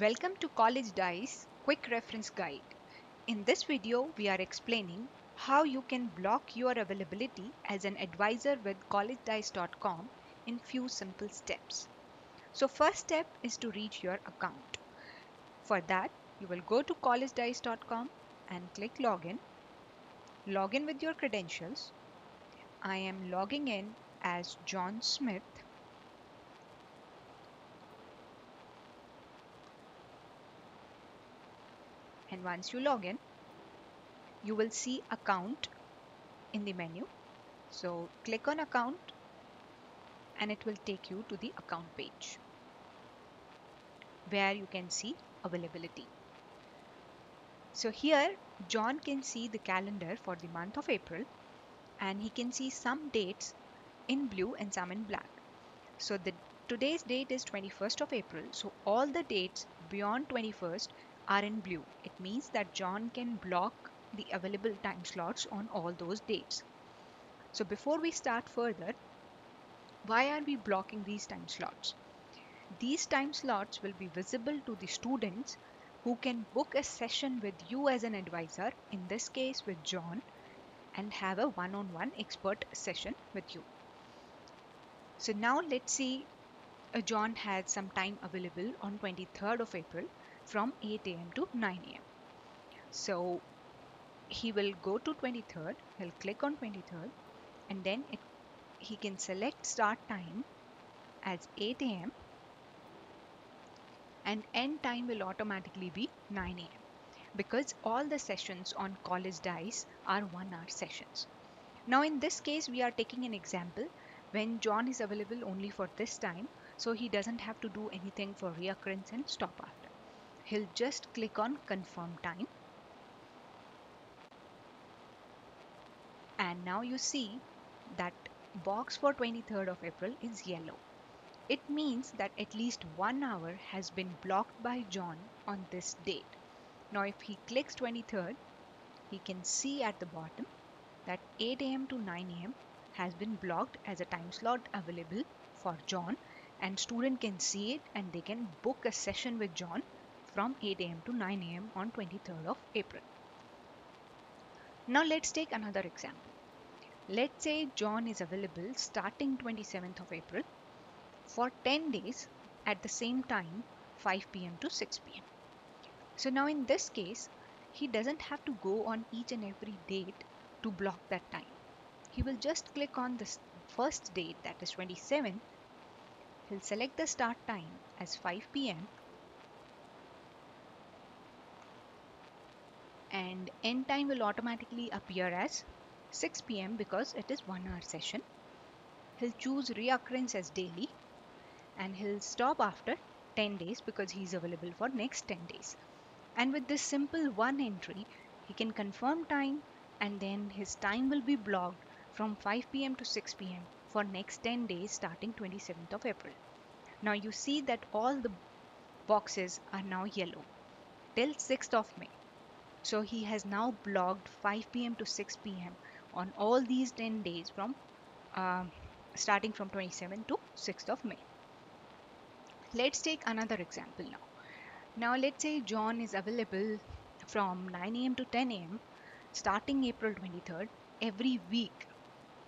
Welcome to College Dice Quick Reference Guide. In this video, we are explaining how you can block your availability as an advisor with collegedice.com in few simple steps. So first step is to reach your account. For that, you will go to collegedice.com and click login. Log in with your credentials. I am logging in as John Smith. And once you log in, you will see account in the menu. So click on account and it will take you to the account page where you can see availability. So here John can see the calendar for the month of April and he can see some dates in blue and some in black. So today's date is 21st of April. So all the dates beyond 21st are in blue. It means that John can block the available time slots on all those dates. So before we start further, why are we blocking these time slots? These time slots will be visible to the students who can book a session with you as an advisor, in this case with John, and have a one-on-one expert session with you. So now let's see John has some time available on 23rd of April from 8 a.m. to 9 a.m. So he will go to 23rd, he'll click on 23rd, and then he can select start time as 8 a.m. and end time will automatically be 9 a.m. because all the sessions on College Dice are 1 hour sessions. Now in this case we are taking an example when John is available only for this time, so he doesn't have to do anything for reoccurrence and stop after. He'll just click on confirm time, and now you see that box for 23rd of April is yellow. It means that at least 1 hour has been blocked by John on this date. Now if he clicks 23rd, he can see at the bottom that 8 a.m. to 9 a.m. has been blocked as a time slot available for John, and student can see it and they can book a session with John from 8 a.m. to 9 a.m. on 23rd of April. Now let's take another example. Let's say John is available starting 27th of April for 10 days at the same time 5 p.m. to 6 p.m. So now in this case, he doesn't have to go on each and every date to block that time. He will just click on the first date, that is 27th. He'll select the start time as 5 p.m. and end time will automatically appear as 6 p.m. because it is 1 hour session. He'll choose reoccurrence as daily and he'll stop after 10 days because he's available for next 10 days. And with this simple one entry, he can confirm time and then his time will be blocked from 5 p.m. to 6 p.m. for next 10 days starting 27th of April. Now you see that all the boxes are now yellow till 6th of May. So he has now blocked 5 p.m. to 6 p.m. on all these 10 days from uh, starting from 27th to 6th of May. Let's take another example now. Now let's say John is available from 9 a.m. to 10 a.m. starting April 23rd every week,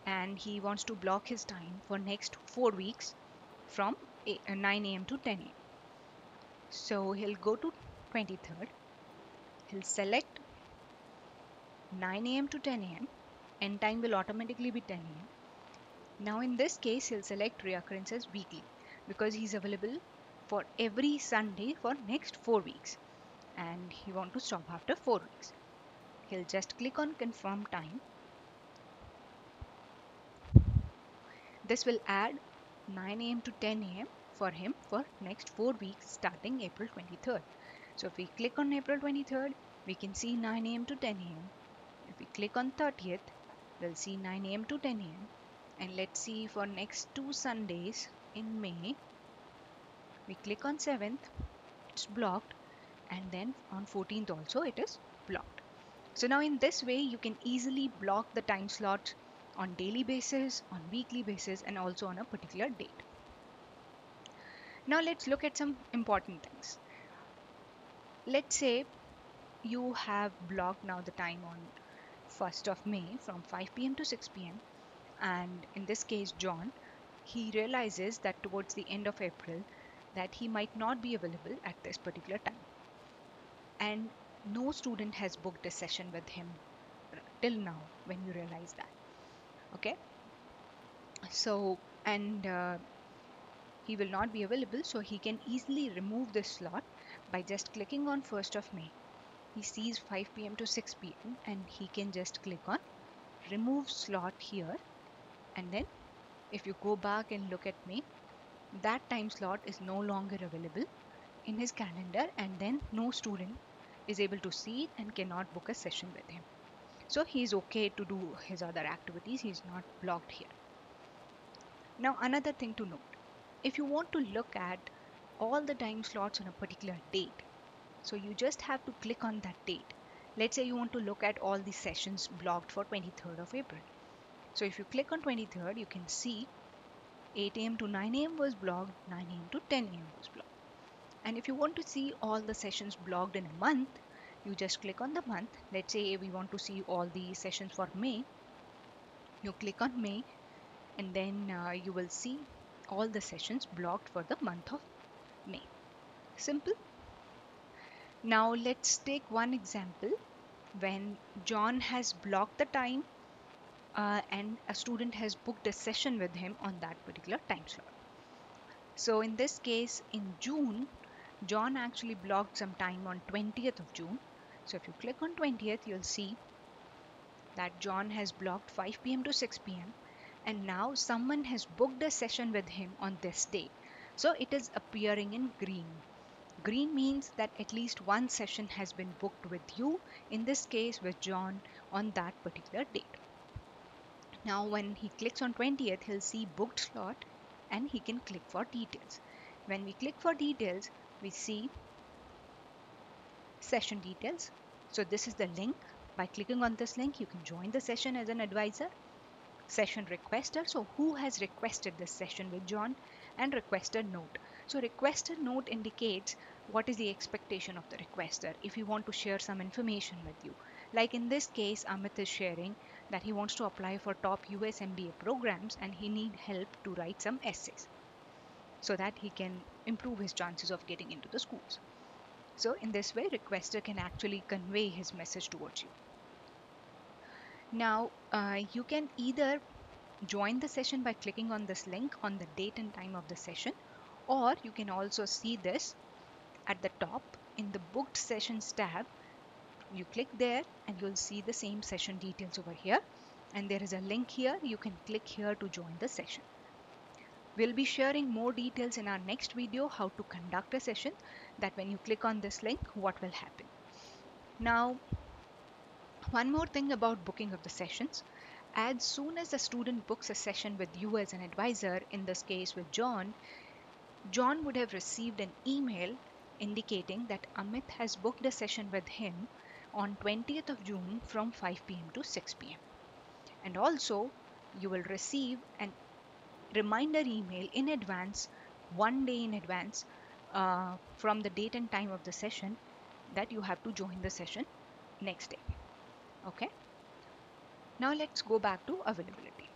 and he wants to block his time for next 4 weeks from 9 a.m. to 10 a.m. So he'll go to 23rd, he'll select 9 a.m. to 10 a.m. and time will automatically be 10 a.m. Now in this case he'll select reoccurrences weekly because he's available for every Sunday for next 4 weeks and he want to stop after 4 weeks. He'll just click on confirm time. This will add 9 a.m. to 10 a.m. for him for next 4 weeks starting April 23rd. So if we click on April 23rd, we can see 9 a.m. to 10 a.m. If we click on 30th, we'll see 9 a.m. to 10 a.m. And let's see for next 2 Sundays in May, we click on 7th, it's blocked, and then on 14th also it is blocked. So now in this way you can easily block the time slot on daily basis, on weekly basis, and also on a particular date. Now let's look at some important things. let's say you have blocked now the time on 1st of May from 5 p.m. to 6 p.m. And in this case, John, he realizes that towards the end of April that he might not be available at this particular time. And no student has booked a session with him till now when you realize that. Okay. So, and he will not be available, so he can easily remove this slot by just clicking on 1st of May. He sees 5 p.m. to 6 p.m. and he can just click on remove slot here, and then if you go back and look at May, that time slot is no longer available in his calendar, and then no student is able to see it and cannot book a session with him. So he is okay to do his other activities, he is not blocked here. Now another thing to note, if you want to look at all the time slots on a particular date, so you just have to click on that date. Let's say you want to look at all the sessions blocked for 23rd of April. So if you click on 23rd, you can see 8 a.m. to 9 a.m. was blocked, 9 a.m. to 10 a.m. was blocked. And if you want to see all the sessions blocked in a month, you just click on the month. Let's say we want to see all the sessions for May. You click on May, and then you will see all the sessions blocked for the month of May. Simple. Now let's take one example when John has blocked the time and a student has booked a session with him on that particular time slot. So in this case, in June, John actually blocked some time on 20th of June. So if you click on 20th, you'll see that John has blocked 5 p.m. to 6 p.m. and now someone has booked a session with him on this day. So it is appearing in green. Green means that at least one session has been booked with you, in this case with John, on that particular date. Now when he clicks on 20th, he'll see booked slot and he can click for details. When we click for details, we see session details. So this is the link. By clicking on this link, you can join the session as an advisor. Session requester, so who has requested this session with John, and requester note. So requester note indicates what is the expectation of the requester if you want to share some information with you. Like in this case, Amit is sharing that he wants to apply for top US MBA programs and he need help to write some essays so that he can improve his chances of getting into the schools. So in this way, requester can actually convey his message towards you. Now, you can either join the session by clicking on this link on the date and time of the session, or you can also see this at the top in the booked sessions tab. You click there and you'll see the same session details over here, and there is a link here. You can click here to join the session. We'll be sharing more details in our next video, how to conduct a session, that when you click on this link, what will happen. Now, one more thing about booking of the sessions. As soon as the student books a session with you as an advisor, in this case with John, John would have received an email indicating that Amit has booked a session with him on 20th of June from 5 p.m. to 6 p.m. And also, you will receive an reminder email in advance, one day in advance, from the date and time of the session, that you have to join the session next day. Okay. Now let's go back to availability.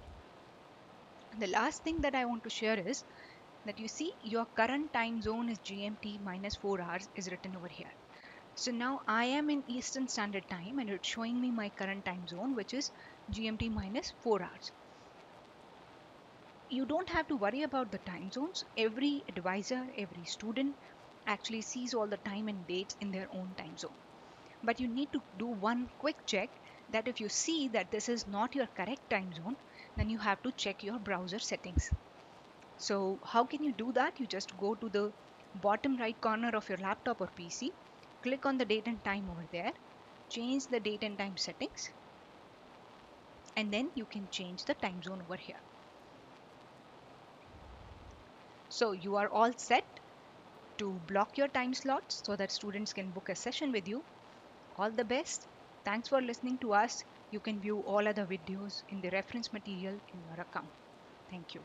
The last thing that I want to share is that you see your current time zone is GMT minus 4 hours is written over here. So now I am in Eastern Standard Time and it's showing me my current time zone, which is GMT minus 4 hours. You don't have to worry about the time zones. Every advisor, every student actually sees all the time and dates in their own time zone. But you need to do one quick check, that if you see that this is not your correct time zone, then you have to check your browser settings. So how can you do that? You just go to the bottom right corner of your laptop or PC, click on the date and time over there, change the date and time settings, and then you can change the time zone over here. So you are all set to block your time slots so that students can book a session with you. All the best. Thanks for listening to us. You can view all other videos in the reference material in your account. Thank you.